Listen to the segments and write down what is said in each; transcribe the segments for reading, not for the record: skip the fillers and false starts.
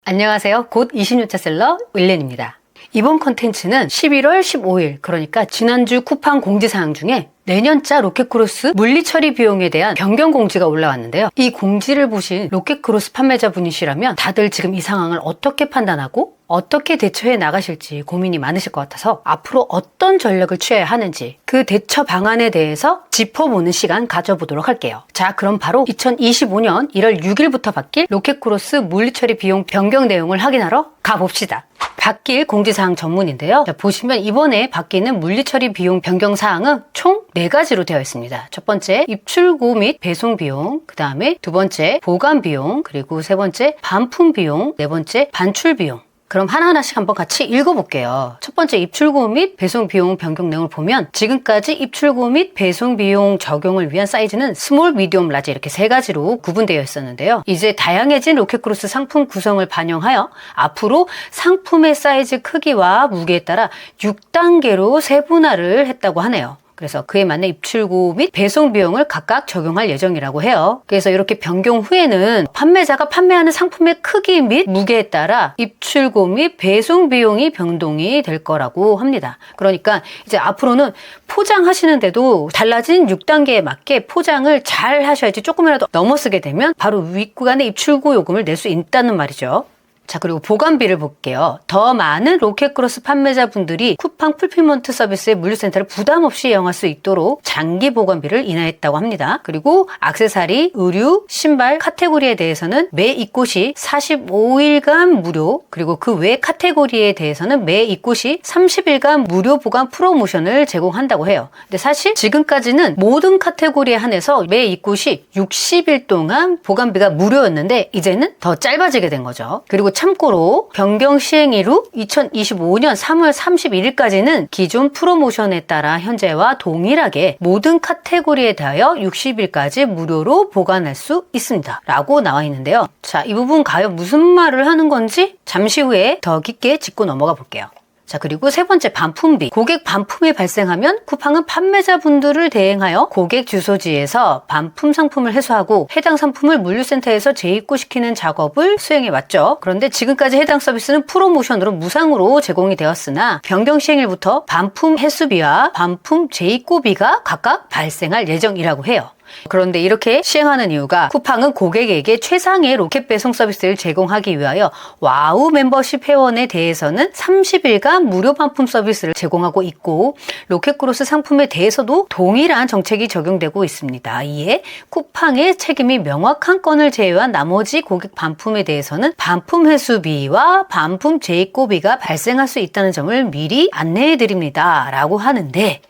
안녕하세요. 곧 20년차 셀러 윌렌입니다. 이번 컨텐츠는 11월 15일, 그러니까 지난주 쿠팡 공지사항 중에 내년자 로켓크로스 물리처리 비용에 대한 변경 공지가 올라왔는데요. 이 공지를 보신 로켓크로스 판매자분이시라면 다들 지금 이 상황을 어떻게 판단하고 어떻게 대처해 나가실지 고민이 많으실 것 같아서 앞으로 어떤 전략을 취해야 하는지 그 대처 방안에 대해서 짚어보는 시간 가져보도록 할게요. 자, 그럼 바로 2025년 1월 6일부터 바뀔 로켓크로스 물리처리 비용 변경 내용을 확인하러 가봅시다. 바뀔 공지사항 전문인데요. 자, 보시면 이번에 바뀌는 물리처리 비용 변경 사항은 총 4가지로 되어 있습니다. 첫 번째, 입출고 및 배송 비용, 그 다음에 두 번째, 보관 비용, 그리고 세 번째, 반품 비용, 네 번째, 반출 비용. 그럼 하나하나씩 한번 같이 읽어볼게요. 첫 번째, 입출고 및 배송 비용 변경 내용을 보면 지금까지 입출고 및 배송 비용 적용을 위한 사이즈는 스몰, 미디움, 라지 이렇게 3가지로 구분되어 있었는데요. 이제 다양해진 로켓크로스 상품 구성을 반영하여 앞으로 상품의 사이즈 크기와 무게에 따라 6단계로 세분화를 했다고 하네요. 그래서 그에 맞는 입출고 및 배송 비용을 각각 적용할 예정이라고 해요. 그래서 이렇게 변경 후에는 판매자가 판매하는 상품의 크기 및 무게에 따라 입출고 및 배송 비용이 변동이 될 거라고 합니다. 그러니까 이제 앞으로는 포장하시는데도 달라진 6단계에 맞게 포장을 잘 하셔야지 조금이라도 넘어서게 되면 바로 윗구간의 입출고 요금을 낼 수 있다는 말이죠. 자, 그리고 보관비를 볼게요. 더 많은 로켓크로스 판매자분들이 쿠팡 풀필먼트 서비스의 물류센터를 부담 없이 이용할 수 있도록 장기 보관비를 인하했다고 합니다. 그리고 액세서리, 의류, 신발 카테고리에 대해서는 매 입고 시 45일간 무료, 그리고 그 외 카테고리에 대해서는 매 입고 시 30일간 무료 보관 프로모션을 제공한다고 해요. 근데 사실 지금까지는 모든 카테고리에 한해서 매 입고 시 60일 동안 보관비가 무료였는데 이제는 더 짧아지게 된 거죠. 그리고 참고로 변경 시행일 후 2025년 3월 31일까지는 기존 프로모션에 따라 현재와 동일하게 모든 카테고리에 대하여 60일까지 무료로 보관할 수 있습니다. 라고 나와 있는데요. 자, 이 부분 과연 무슨 말을 하는 건지 잠시 후에 더 깊게 짚고 넘어가 볼게요. 자, 그리고 세 번째, 반품비. 고객 반품이 발생하면 쿠팡은 판매자분들을 대행하여 고객 주소지에서 반품 상품을 회수하고 해당 상품을 물류센터에서 재입고시키는 작업을 수행해 왔죠. 그런데 지금까지 해당 서비스는 프로모션으로 무상으로 제공이 되었으나 변경 시행일부터 반품 회수비와 반품 재입고비가 각각 발생할 예정이라고 해요. 그런데 이렇게 시행하는 이유가 쿠팡은 고객에게 최상의 로켓 배송 서비스를 제공하기 위하여 와우 멤버십 회원에 대해서는 30일간 무료 반품 서비스를 제공하고 있고 로켓크로스 상품에 대해서도 동일한 정책이 적용되고 있습니다. 이에 쿠팡의 책임이 명확한 건을 제외한 나머지 고객 반품에 대해서는 반품 회수비와 반품 재입고비가 발생할 수 있다는 점을 미리 안내해 드립니다. 라고 하는데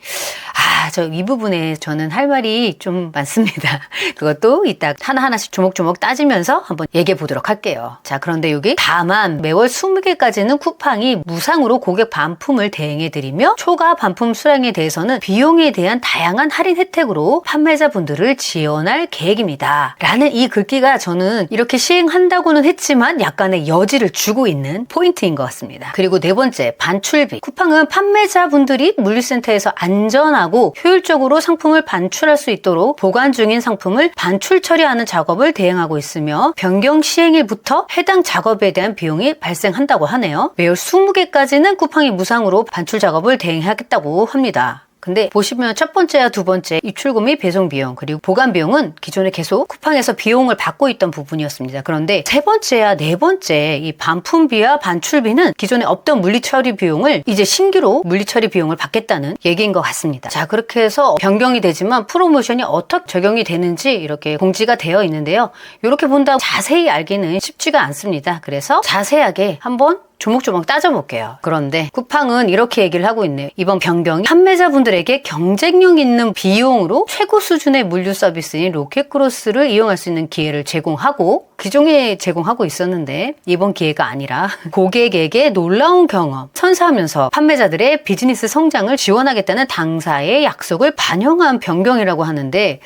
이 부분에 저는 할 말이 좀 많습니다. 그것도 이따 하나하나씩 조목조목 따지면서 한번 얘기해 보도록 할게요. 자, 그런데 여기 다만 매월 20개까지는 쿠팡이 무상으로 고객 반품을 대행해 드리며 초과 반품 수량에 대해서는 비용에 대한 다양한 할인 혜택으로 판매자분들을 지원할 계획입니다. 라는 이 글귀가 저는 이렇게 시행한다고는 했지만 약간의 여지를 주고 있는 포인트인 것 같습니다. 그리고 네 번째, 반출비. 쿠팡은 판매자분들이 물류센터에서 안전하고 효율적으로 상품을 반출할 수 있도록 보관 중인 상품을 반출 처리하는 작업을 대행하고 있으며 변경 시행일부터 해당 작업에 대한 비용이 발생한다고 하네요. 매월 20개까지는 쿠팡이 무상으로 반출 작업을 대행하겠다고 합니다. 근데 보시면 첫 번째와 두 번째 입출고 및 배송 비용 그리고 보관 비용은 기존에 계속 쿠팡에서 비용을 받고 있던 부분이었습니다. 그런데 세 번째와 네 번째 이 반품비와 반출비는 기존에 없던 물리처리 비용을 이제 신규로 물리처리 비용을 받겠다는 얘기인 것 같습니다. 자, 그렇게 해서 변경이 되지만 프로모션이 어떻게 적용이 되는지 이렇게 공지가 되어 있는데요. 이렇게 본다고 자세히 알기는 쉽지가 않습니다. 그래서 자세하게 한번 조목조목 따져볼게요. 그런데 쿠팡은 이렇게 얘기를 하고 있네요. 이번 변경이 판매자분들에게 경쟁력 있는 비용으로 최고 수준의 물류 서비스인 로켓크로스를 이용할 수 있는 기회를 제공하고 기존에 제공하고 있었는데 이번 기회가 아니라 고객에게 놀라운 경험 선사하면서 판매자들의 비즈니스 성장을 지원하겠다는 당사의 약속을 반영한 변경이라고 하는데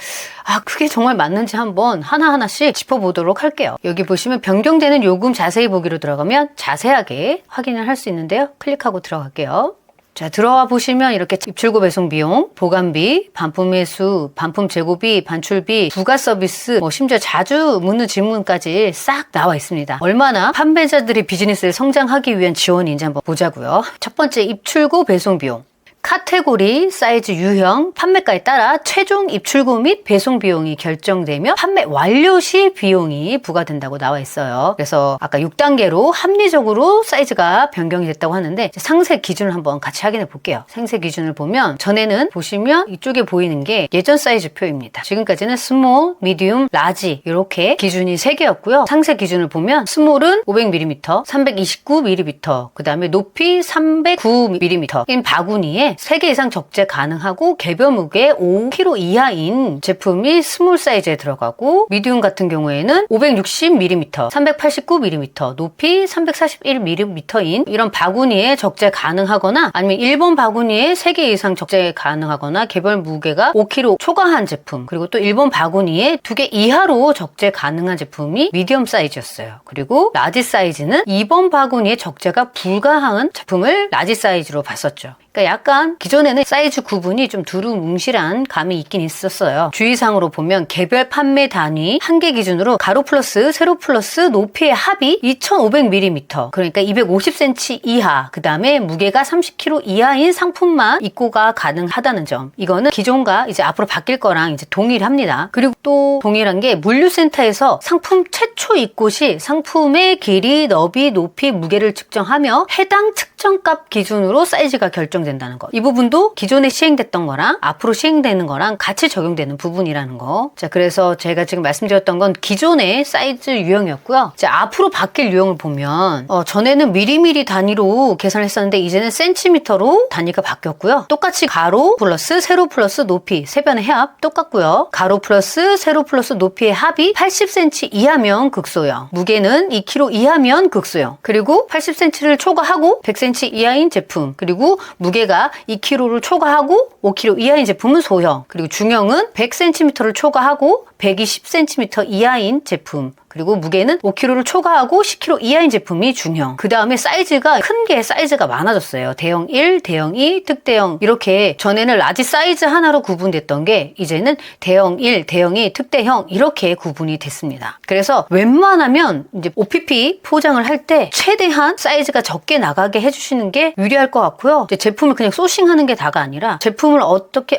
그게 정말 맞는지 한번 하나하나씩 짚어보도록 할게요. 여기 보시면 변경되는 요금 자세히 보기로 들어가면 자세하게 확인을 할 수 있는데요. 클릭하고 들어갈게요. 자, 들어와 보시면 이렇게 입출고 배송 비용, 보관비, 반품 회수, 반품 재고비, 반출비, 부가 서비스, 심지어 자주 묻는 질문까지 싹 나와 있습니다. 얼마나 판매자들이 비즈니스를 성장하기 위한 지원인지 한번 보자고요. 첫 번째, 입출고 배송 비용. 카테고리, 사이즈, 유형, 판매가에 따라 최종 입출고 및 배송 비용이 결정되며 판매 완료 시 비용이 부과된다고 나와 있어요. 그래서 아까 6단계로 합리적으로 사이즈가 변경이 됐다고 하는데 상세 기준을 한번 같이 확인해 볼게요. 상세 기준을 보면 전에는 보시면 이쪽에 보이는 게 예전 사이즈표입니다. 지금까지는 스몰, 미디움, 라지 이렇게 기준이 3개였고요. 상세 기준을 보면 스몰은 500mm, 329mm, 그 다음에 높이 309mm 인 바구니에 3개 이상 적재 가능하고 개별 무게 5kg 이하인 제품이 스몰 사이즈에 들어가고, 미디움 같은 경우에는 560mm, 389mm, 높이 341mm인 이런 바구니에 적재 가능하거나 아니면 1번 바구니에 3개 이상 적재 가능하거나 개별 무게가 5kg 초과한 제품, 그리고 또 1번 바구니에 2개 이하로 적재 가능한 제품이 미디엄 사이즈였어요. 그리고 라지 사이즈는 2번 바구니에 적재가 불가한 제품을 라지 사이즈로 봤었죠. 그러니까 약간 기존에는 사이즈 구분이 좀 두루뭉실한 감이 있긴 있었어요. 주의사항으로 보면 개별 판매 단위 한 개 기준으로 가로 플러스 세로 플러스 높이의 합이 2500mm, 그러니까 250cm 이하, 그 다음에 무게가 30kg 이하인 상품만 입고가 가능하다는 점, 이거는 기존과 이제 앞으로 바뀔 거랑 이제 동일합니다. 그리고 또 동일한 게 물류센터에서 상품 최초 입고 시 상품의 길이, 너비, 높이, 무게를 측정하며 해당 측정값 기준으로 사이즈가 결정된다는 것. 이 부분도 기존에 시행됐던 거랑 앞으로 시행되는 거랑 같이 적용되는 부분이라는 거. 자, 그래서 제가 지금 말씀드렸던 건 기존의 사이즈 유형이었고요. 자, 앞으로 바뀔 유형을 보면 전에는 미리미리 단위로 계산을 했었는데 이제는 센티미터로 단위가 바뀌었고요. 똑같이 가로 플러스 세로 플러스 높이 세 변의 합 똑같고요. 가로 플러스 세로 플러스 높이의 합이 80cm 이하면 극소형, 무게는 2kg 이하면 극소형, 그리고 80cm를 초과하고 100cm 이하인 제품, 그리고 무게가 2kg를 초과하고 5kg 이하인 제품은 소형, 그리고 중형은 100cm를 초과하고 120cm 이하인 제품, 그리고 무게는 5kg를 초과하고 10kg 이하인 제품이 중형. 그 다음에 사이즈가 큰 게 사이즈가 많아졌어요. 대형 1, 대형 2, 특대형, 이렇게 전에는 라지 사이즈 하나로 구분됐던 게 이제는 대형 1, 대형 2, 특대형 이렇게 구분이 됐습니다. 그래서 웬만하면 이제 OPP 포장을 할 때 최대한 사이즈가 적게 나가게 해주시는 게 유리할 것 같고요. 이제 제품을 그냥 소싱하는 게 다가 아니라 제품을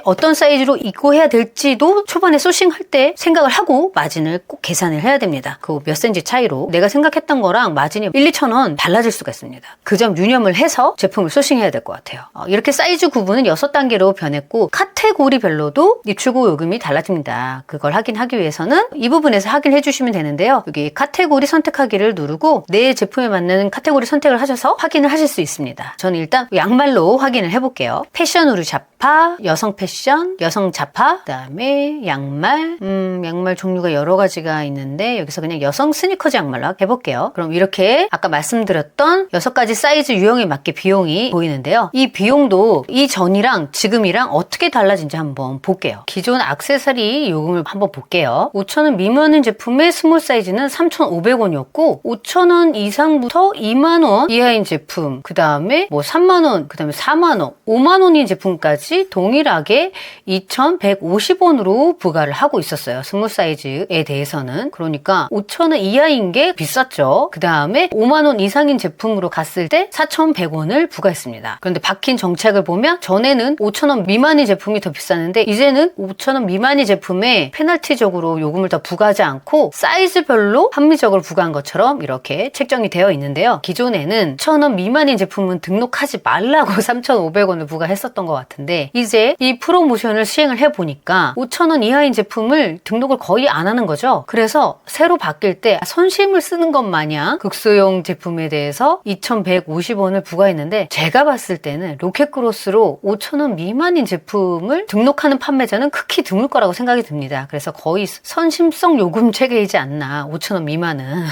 어떤 사이즈로 입고해야 될지도 초반에 소싱할 때 생각을 하고 마진을 꼭 계산을 해야 됩니다. 그 몇 센치 차이로 내가 생각했던 거랑 마진이 1, 2천 원 달라질 수가 있습니다. 그 점 유념을 해서 제품을 소싱해야 될 것 같아요. 이렇게 사이즈 구분은 6단계로 변했고 카테고리별로도 입출고 요금이 달라집니다. 그걸 확인하기 위해서는 이 부분에서 확인해 주시면 되는데요. 여기 카테고리 선택하기를 누르고 내 제품에 맞는 카테고리 선택을 하셔서 확인을 하실 수 있습니다. 저는 일단 양말로 확인을 해볼게요. 패션 의류 잡화, 여성 패션, 여성 잡화, 그 다음에 양말, 양말 종류가 여러 가지가 있는데 여기서 그냥 여성 스니커즈 양말로 해볼게요. 그럼 이렇게 아까 말씀드렸던 6가지 사이즈 유형에 맞게 비용이 보이는데요. 이 비용도 이전이랑 지금이랑 어떻게 달라진지 한번 볼게요. 기존 액세서리 요금을 한번 볼게요. 5,000원 미만인 제품의 스몰 사이즈는 3,500원이었고 5,000원 이상부터 2만원 이하인 제품, 그 다음에 뭐 3만원, 그 다음에 4만원, 5만원인 제품까지 동일하게 2,150원으로 부과를 하고 있었어요. 스몰 사이즈에 대해서는. 그러니까 5,000원 이하인 게 비쌌죠. 그 다음에 5만원 이상인 제품으로 갔을 때 4,100원을 부과했습니다. 그런데 박힌 정책을 보면 전에는 5,000원 미만인 제품이 더 비쌌는데 이제는 5,000원 미만인 제품에 페널티적으로 요금을 더 부과하지 않고 사이즈별로 합리적으로 부과한 것처럼 이렇게 책정이 되어 있는데요. 기존에는 1,000원 미만인 제품은 등록하지 말라고 3,500원을 부과했었던 것 같은데 이제 이 프로모션을 시행을 해보니까 5,000원 이하인 제품을 등록을 거의 안 하는 거죠. 그래서 새로 바뀔 때 선심을 쓰는 것 마냥 극소형 제품에 대해서 2,150원을 부과했는데 제가 봤을 때는 로켓크로스로 5,000원 미만인 제품을 등록하는 판매자는 극히 드물 거라고 생각이 듭니다. 그래서 거의 선심성 요금 체계이지 않나, 5,000원 미만은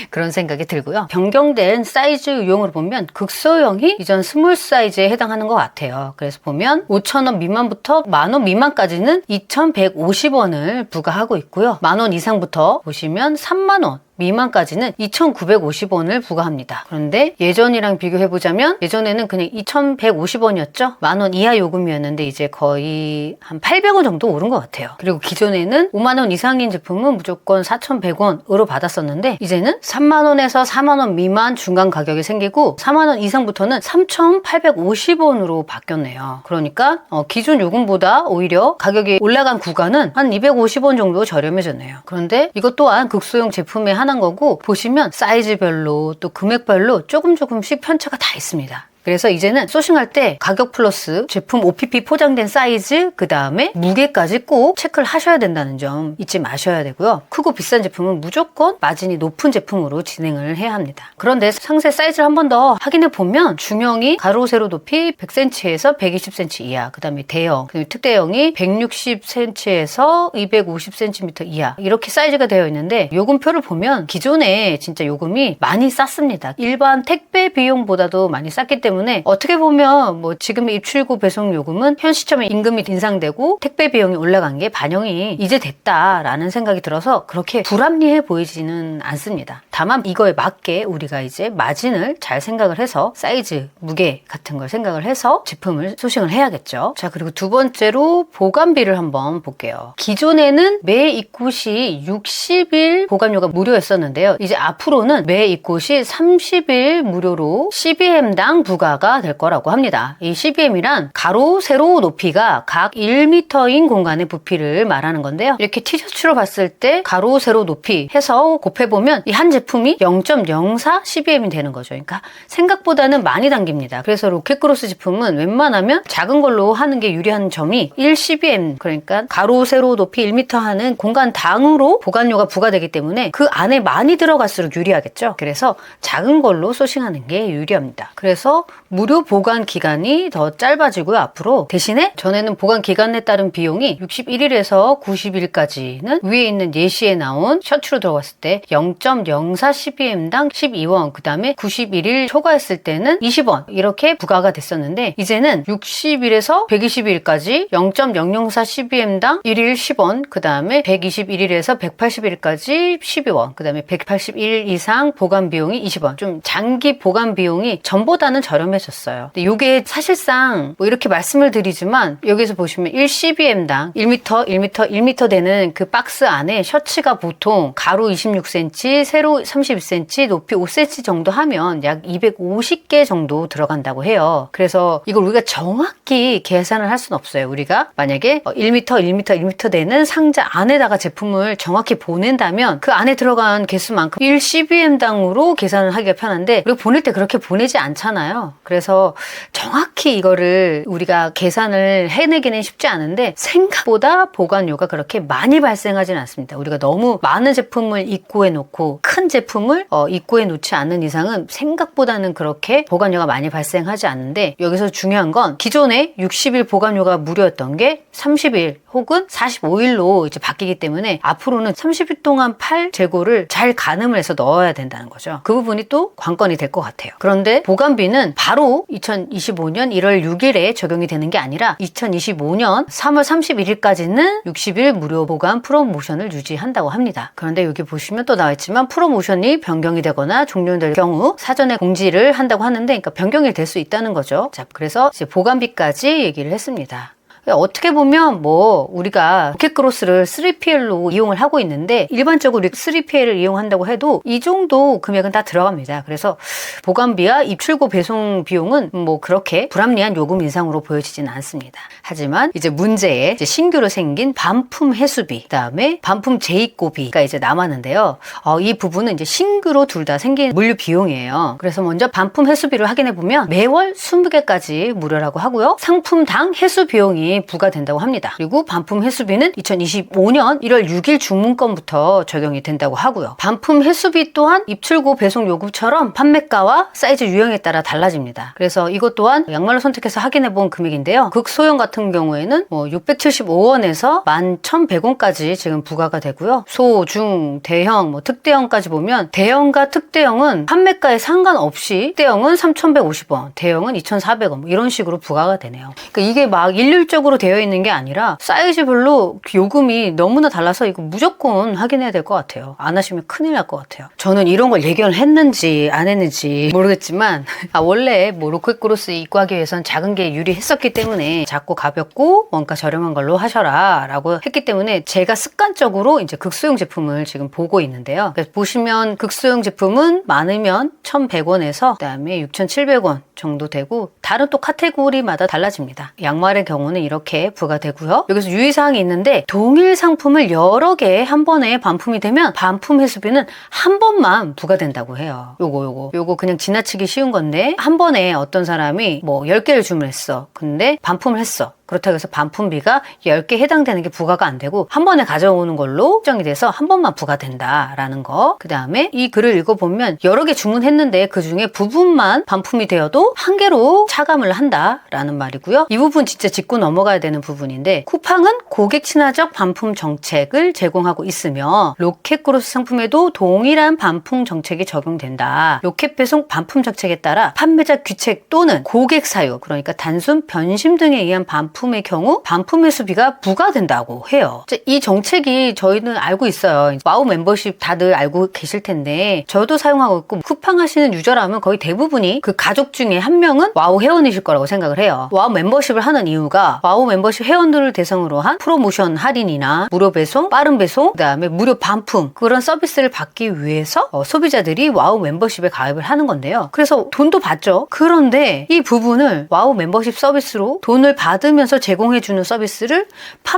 그런 생각이 들고요. 변경된 사이즈 유형으로 보면 극소형이 이전 스몰 사이즈에 해당하는 것 같아요. 그래서 보면 5,000원 미만부터 만원 미만까지는 2,150원을 부과하고 있고요. 만원 이상부터 보시면 3만원, 미만까지는 2,950원을 부과합니다. 그런데 예전이랑 비교해보자면 예전에는 그냥 2,150원이었죠? 10,000원 이하 요금이었는데 이제 거의 한 800원 정도 오른 것 같아요. 그리고 기존에는 50,000원 이상인 제품은 무조건 4,100원으로 받았었는데 이제는 30,000원에서 40,000원 미만 중간 가격이 생기고 40,000원 이상부터는 3,850원으로 바뀌었네요. 그러니까 기존 요금보다 오히려 가격이 올라간 구간은 한 250원 정도 저렴해졌네요. 그런데 이것 또한 극소형 제품에 한한 거고 보시면 사이즈별로 또 금액별로 조금씩 편차가 다 있습니다. 그래서 이제는 소싱할 때 가격 플러스 제품 OPP 포장된 사이즈 그 다음에 무게까지 꼭 체크를 하셔야 된다는 점 잊지 마셔야 되고요. 크고 비싼 제품은 무조건 마진이 높은 제품으로 진행을 해야 합니다. 그런데 상세 사이즈를 한 번 더 확인해 보면 중형이 가로 세로 높이 100cm에서 120cm 이하, 그 다음에 대형, 그다음에 특대형이 160cm에서 250cm 이하 이렇게 사이즈가 되어 있는데 요금표를 보면 기존에 진짜 요금이 많이 쌌습니다. 일반 택배 비용보다도 많이 쌌기 때문에 어떻게 보면 뭐 지금의 입출구 배송 요금은 현 시점에 임금이 인상되고 택배 비용이 올라간 게 반영이 이제 됐다라는 생각이 들어서 그렇게 불합리해 보이지는 않습니다. 다만 이거에 맞게 우리가 이제 마진을 잘 생각을 해서 사이즈, 무게 같은 걸 생각을 해서 제품을 소싱을 해야겠죠. 자, 그리고 두 번째로 보관비를 한번 볼게요. 기존에는 매 입고 시 60일 보관료가 무료였었는데요. 이제 앞으로는 매 입고 시 30일 무료로 CBM당 부과가 될 거라고 합니다. 이 CBM이란 가로, 세로 높이가 각 1m인 공간의 부피를 말하는 건데요. 이렇게 티셔츠로 봤을 때 가로, 세로 높이 해서 곱해보면 이 한 제품이 0.04 CBM이 되는 거죠. 그러니까 생각보다는 많이 당깁니다. 그래서 로켓크로스 제품은 웬만하면 작은 걸로 하는 게 유리한 점이 1 CBM, 그러니까 가로, 세로 높이 1m 하는 공간 당으로 보관료가 부과되기 때문에 그 안에 많이 들어갈수록 유리하겠죠. 그래서 작은 걸로 소싱하는 게 유리합니다. 그래서 무료 보관 기간이 더 짧아지고요. 앞으로 대신에 전에는 보관 기간에 따른 비용이 61일에서 90일까지는 위에 있는 예시에 나온 셔츠로 들어갔을 때 0.04 CBM당 12원, 그 다음에 91일 초과했을 때는 20원 이렇게 부과가 됐었는데 이제는 60일에서 120일까지 0.004 CBM당 1일 10원, 그 다음에 121일에서 180일까지 12원, 그 다음에 181일 이상 보관 비용이 20원. 좀 장기 보관 비용이 전보다는 저렴해졌어요. 근데 이게 사실상 뭐 이렇게 말씀을 드리지만 여기서 보시면 1CBM당 1m, 1m, 1m 되는 그 박스 안에 셔츠가 보통 가로 26cm, 세로 32cm, 높이 5cm 정도 하면 약 250개 정도 들어간다고 해요. 그래서 이걸 우리가 정확히 계산을 할 수는 없어요. 우리가 만약에 1m, 1m, 1m 되는 상자 안에다가 제품을 정확히 보낸다면 그 안에 들어간 개수만큼 1CBM당으로 계산을 하기가 편한데 우리가 보낼 때 그렇게 보내지 않잖아요. 그래서 정확히 이거를 우리가 계산을 해내기는 쉽지 않은데 생각보다 보관료가 그렇게 많이 발생하지는 않습니다. 우리가 너무 많은 제품을 입고해 놓고 큰 제품을 입고해 놓지 않는 이상은 생각보다는 그렇게 보관료가 많이 발생하지 않는데 여기서 중요한 건 기존에 60일 보관료가 무료였던 게 30일 혹은 45일로 이제 바뀌기 때문에 앞으로는 30일 동안 팔 재고를 잘 가늠을 해서 넣어야 된다는 거죠. 그 부분이 또 관건이 될 것 같아요. 그런데 보관비는 바로 2025년 1월 6일에 적용이 되는 게 아니라 2025년 3월 31일까지는 60일 무료 보관 프로모션을 유지한다고 합니다. 그런데 여기 보시면 또 나와있지만 프로모션이 변경이 되거나 종료될 경우 사전에 공지를 한다고 하는데 그러니까 변경이 될 수 있다는 거죠. 자, 그래서 이제 보관비까지 얘기를 했습니다. 어떻게 보면 뭐 우리가 로켓크로스를 3PL로 이용을 하고 있는데 일반적으로 3PL을 이용한다고 해도 이 정도 금액은 다 들어갑니다. 그래서 보관비와 입출고 배송 비용은 뭐 그렇게 불합리한 요금 인상으로 보여지지는 않습니다. 하지만 이제 문제에 이제 신규로 생긴 반품 해수비, 그다음에 반품 재입고비가 이제 남았는데요. 이 부분은 이제 신규로 둘 다 생긴 물류 비용이에요. 그래서 먼저 반품 해수비를 확인해 보면 매월 20개까지 무료라고 하고요. 상품당 해수 비용이 부과된다고 합니다. 그리고 반품 해수비는 2025년 1월 6일 주문건부터 적용이 된다고 하고요. 반품 해수비 또한 입출고 배송 요금처럼 판매가와 사이즈 유형에 따라 달라집니다. 그래서 이것 또한 양말로 선택해서 확인해 본 금액인데요. 극소형 같은 경우에는 675원에서 11,100원까지 지금 부과가 되고요. 소, 중, 대형, 특대형까지 보면 대형과 특대형은 판매가에 상관없이 특대형은 3,150원, 대형은 2,400원 이런 식으로 부과가 되네요. 그러니까 이게 막 일률적으로 법적으로 되어 있는 게 아니라 사이즈별로 요금이 너무나 달라서 이거 무조건 확인해야 될 것 같아요. 안 하시면 큰일 날 것 같아요. 저는 이런 걸 예견을 했는지 안 했는지 모르겠지만 원래 뭐 로켓크로스 입고하기 위해선 작은 게 유리했었기 때문에 작고 가볍고 원가 저렴한 걸로 하셔라 라고 했기 때문에 제가 습관적으로 이제 극소형 제품을 지금 보고 있는데요. 그래서 보시면 극소형 제품은 많으면 1,100원에서 그다음에 6,700원 정도 되고 다른 또 카테고리마다 달라집니다. 양말의 경우는 이렇게 부과되고요. 여기서 유의사항이 있는데 동일 상품을 여러 개 한 번에 반품이 되면 반품 회수비는 한 번만 부과된다고 해요. 요거 그냥 지나치기 쉬운 건데 한 번에 어떤 사람이 뭐 10개를 주문했어. 근데 반품을 했어. 그렇다고 해서 반품비가 10개 해당되는 게 부과가 안 되고 한 번에 가져오는 걸로 확정이 돼서 한 번만 부과된다라는 거. 그 다음에 이 글을 읽어보면 여러 개 주문했는데 그 중에 부분만 반품이 되어도 한 개로 차감을 한다라는 말이고요. 이 부분 진짜 짚고 넘어가야 되는 부분인데 쿠팡은 고객 친화적 반품 정책을 제공하고 있으며 로켓크로스 상품에도 동일한 반품 정책이 적용된다. 로켓 배송 반품 정책에 따라 판매자 귀책 또는 고객 사유 그러니까 단순 변심 등에 의한 반품의 경우 반품 회수비가 부과된다고 해요. 이 정책이 저희는 알고 있어요. 와우 멤버십 다들 알고 계실 텐데 저도 사용하고 있고 쿠팡 하시는 유저라면 거의 대부분이 그 가족 중에 한 명은 와우 회원이실 거라고 생각을 해요. 와우 멤버십을 하는 이유가 와우 멤버십 회원들을 대상으로 한 프로모션 할인이나 무료 배송, 빠른 배송, 그다음에 무료 반품 그런 서비스를 받기 위해서 소비자들이 와우 멤버십에 가입을 하는 건데요. 그래서 돈도 받죠. 그런데 이 부분을 와우 멤버십 서비스로 돈을 받으면서 제공해주는 서비스를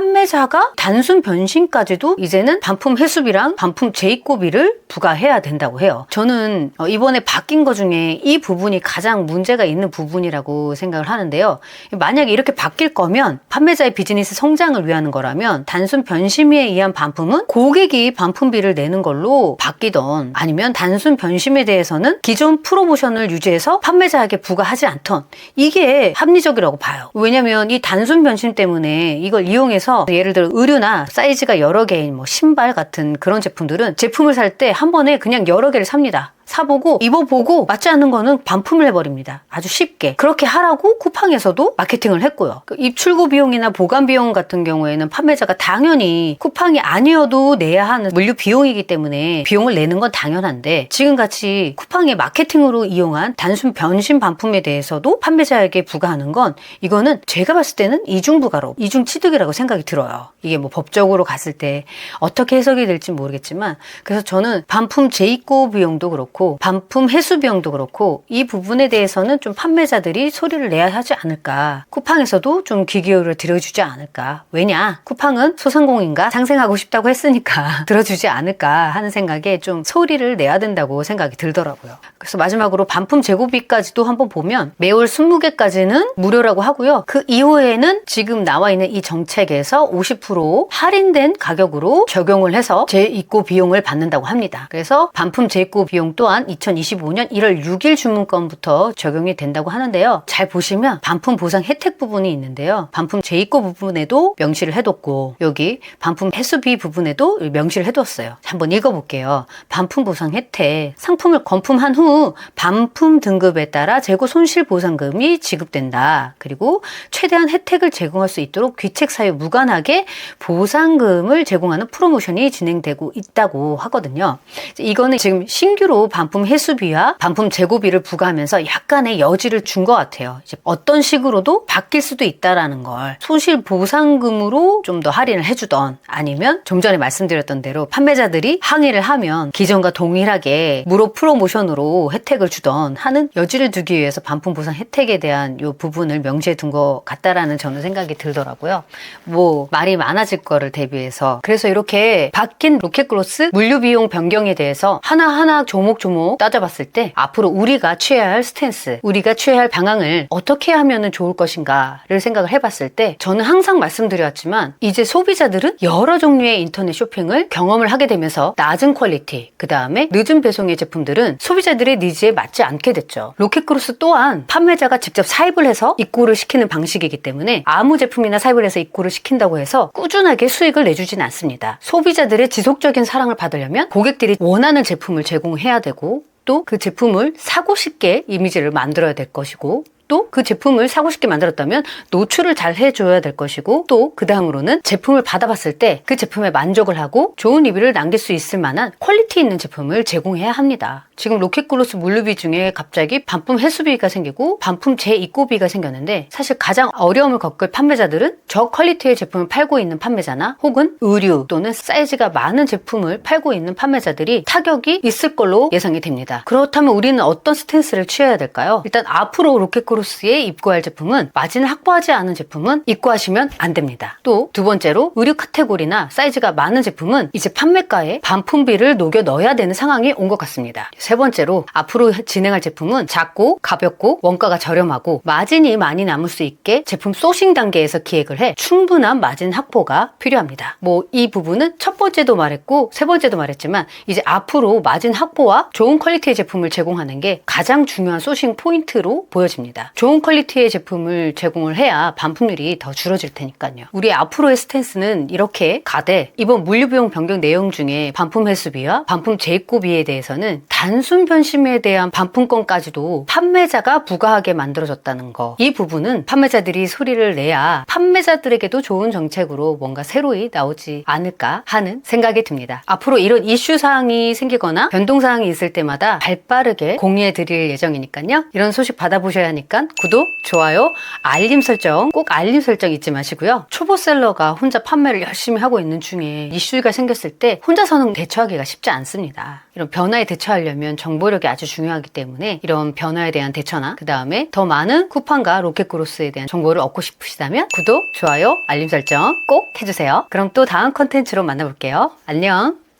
판매자가 단순 변심까지도 이제는 반품 회수비랑 반품 재입고비를 부과해야 된다고 해요. 저는 이번에 바뀐 것 중에 이 부분이 가장 문제가 있는 부분이라고 생각을 하는데요. 만약에 이렇게 바뀔 거면 판매자의 비즈니스 성장을 위한 거라면 단순 변심에 의한 반품은 고객이 반품비를 내는 걸로 바뀌던 아니면 단순 변심에 대해서는 기존 프로모션을 유지해서 판매자에게 부과하지 않던 이게 합리적이라고 봐요. 왜냐면 이 단순 변심 때문에 이걸 이용해서 예를 들어 의류나 사이즈가 여러 개인 뭐 신발 같은 그런 제품들은 제품을 살 때 한 번에 그냥 여러 개를 삽니다. 사보고 입어보고 맞지 않는 거는 반품을 해버립니다. 아주 쉽게. 그렇게 하라고 쿠팡에서도 마케팅을 했고요. 입출고 비용이나 보관 비용 같은 경우에는 판매자가 당연히 쿠팡이 아니어도 내야 하는 물류 비용이기 때문에 비용을 내는 건 당연한데 지금같이 쿠팡의 마케팅으로 이용한 단순 변심 반품에 대해서도 판매자에게 부과하는 건 이거는 제가 봤을 때는 이중부가로 이중취득이라고 생각이 들어요. 이게 뭐 법적으로 갔을 때 어떻게 해석이 될지 모르겠지만 그래서 저는 반품 재입고 비용도 그렇고 반품 회수 비용도 그렇고 이 부분에 대해서는 좀 판매자들이 소리를 내야 하지 않을까. 쿠팡에서도 좀 귀 기울여 들어주지 않을까. 왜냐? 쿠팡은 소상공인과 상생하고 싶다고 했으니까 들어주지 않을까 하는 생각에 좀 소리를 내야 된다고 생각이 들더라고요. 그래서 마지막으로 반품 재고비까지도 한번 보면 매월 20개까지는 무료라고 하고요. 그 이후에는 지금 나와 있는 이 정책에서 50% 할인된 가격으로 적용을 해서 재입고 비용을 받는다고 합니다. 그래서 반품 재입고 비용 또한 2025년 1월 6일 주문건부터 적용이 된다고 하는데요. 잘 보시면 반품 보상 혜택 부분이 있는데요. 반품 재입고 부분에도 명시를 해뒀고 여기 반품 회수비 부분에도 명시를 해뒀어요. 한번 읽어볼게요. 반품 보상 혜택 상품을 건품한 후 반품 등급에 따라 재고 손실 보상금이 지급된다. 그리고 최대한 혜택을 제공할 수 있도록 귀책 사유 무관하게 보상금을 제공하는 프로모션이 진행되고 있다고 하거든요. 이거는 지금 신규로 반품 회수비와 반품 재고비를 부과하면서 약간의 여지를 준 것 같아요. 이제 어떤 식으로도 바뀔 수도 있다라는 걸 손실 보상금으로 좀 더 할인을 해주던 아니면 좀 전에 말씀드렸던 대로 판매자들이 항의를 하면 기존과 동일하게 무료 프로모션으로 혜택을 주던 하는 여지를 두기 위해서 반품 보상 혜택에 대한 이 부분을 명시해 둔 것 같다라는 저는 생각이 들더라고요. 뭐 말이 많아질 거를 대비해서 그래서 이렇게 바뀐 로켓크로스 물류 비용 변경에 대해서 하나하나 조목조목 따져봤을 때 앞으로 우리가 취해야 할 스탠스, 우리가 취해야 할 방향을 어떻게 하면 좋을 것인가를 생각을 해봤을 때 저는 항상 말씀드렸지만 이제 소비자들은 여러 종류의 인터넷 쇼핑을 경험을 하게 되면서 낮은 퀄리티, 그 다음에 늦은 배송의 제품들은 소비자들의 니즈에 맞지 않게 됐죠. 로켓크로스 또한 판매자가 직접 사입을 해서 입고를 시키는 방식이기 때문에 아무 제품이나 사입을 해서 입고를 시킨다고 해서 꾸준하게 수익을 내주진 않습니다. 소비자들의 지속적인 사랑을 받으려면 고객들이 원하는 제품을 제공해야 되고 또 그 제품을 사고 싶게 이미지를 만들어야 될 것이고 또 그 제품을 사고 싶게 만들었다면 노출을 잘 해줘야 될 것이고, 또 그 다음으로는 제품을 받아봤을 때 그 제품에 만족을 하고 좋은 리뷰를 남길 수 있을 만한 퀄리티 있는 제품을 제공해야 합니다. 지금 로켓글로스 물류비 중에 갑자기 반품 회수비가 생기고 반품 재입고비가 생겼는데, 사실 가장 어려움을 겪을 판매자들은 저퀄리티의 제품을 팔고 있는 판매자나 혹은 의류 또는 사이즈가 많은 제품을 팔고 있는 판매자들이 타격이 있을 걸로 예상이 됩니다. 그렇다면 우리는 어떤 스탠스를 취해야 될까요? 일단 앞으로 로켓크로스에 입고할 제품은 마진을 확보하지 않은 제품은 입고하시면 안 됩니다. 또 두 번째로 의류 카테고리나 사이즈가 많은 제품은 이제 판매가에 반품비를 녹여 넣어야 되는 상황이 온 것 같습니다. 세 번째로 앞으로 진행할 제품은 작고 가볍고 원가가 저렴하고 마진이 많이 남을 수 있게 제품 소싱 단계에서 기획을 해 충분한 마진 확보가 필요합니다. 이 부분은 첫 번째도 말했고 세 번째도 말했지만, 이제 앞으로 마진 확보와 좋은 퀄리티의 제품을 제공하는 게 가장 중요한 소싱 포인트로 보여집니다. 좋은 퀄리티의 제품을 제공을 해야 반품률이 더 줄어질 테니까요. 우리 앞으로의 스탠스는 이렇게 가되, 이번 물류비용 변경 내용 중에 반품 회수비와 반품 재입고비에 대해서는 단순 변심에 대한 반품권까지도 판매자가 부과하게 만들어졌다는 거, 이 부분은 판매자들이 소리를 내야 판매자들에게도 좋은 정책으로 뭔가 새로이 나오지 않을까 하는 생각이 듭니다. 앞으로 이런 이슈 사항이 생기거나 변동 사항이 있을 때마다 발빠르게 공유해 드릴 예정이니까요. 이런 소식 받아보셔야 하니까 구독, 좋아요, 알림 설정, 꼭 알림 설정 잊지 마시고요. 초보셀러가 혼자 판매를 열심히 하고 있는 중에 이슈가 생겼을 때 혼자서는 대처하기가 쉽지 않습니다. 이런 변화에 대처하려면 정보력이 아주 중요하기 때문에 이런 변화에 대한 대처나 그 다음에 더 많은 쿠팡과 로켓크로스에 대한 정보를 얻고 싶으시다면 구독, 좋아요, 알림 설정 꼭 해주세요. 그럼 또 다음 컨텐츠로 만나볼게요. 안녕.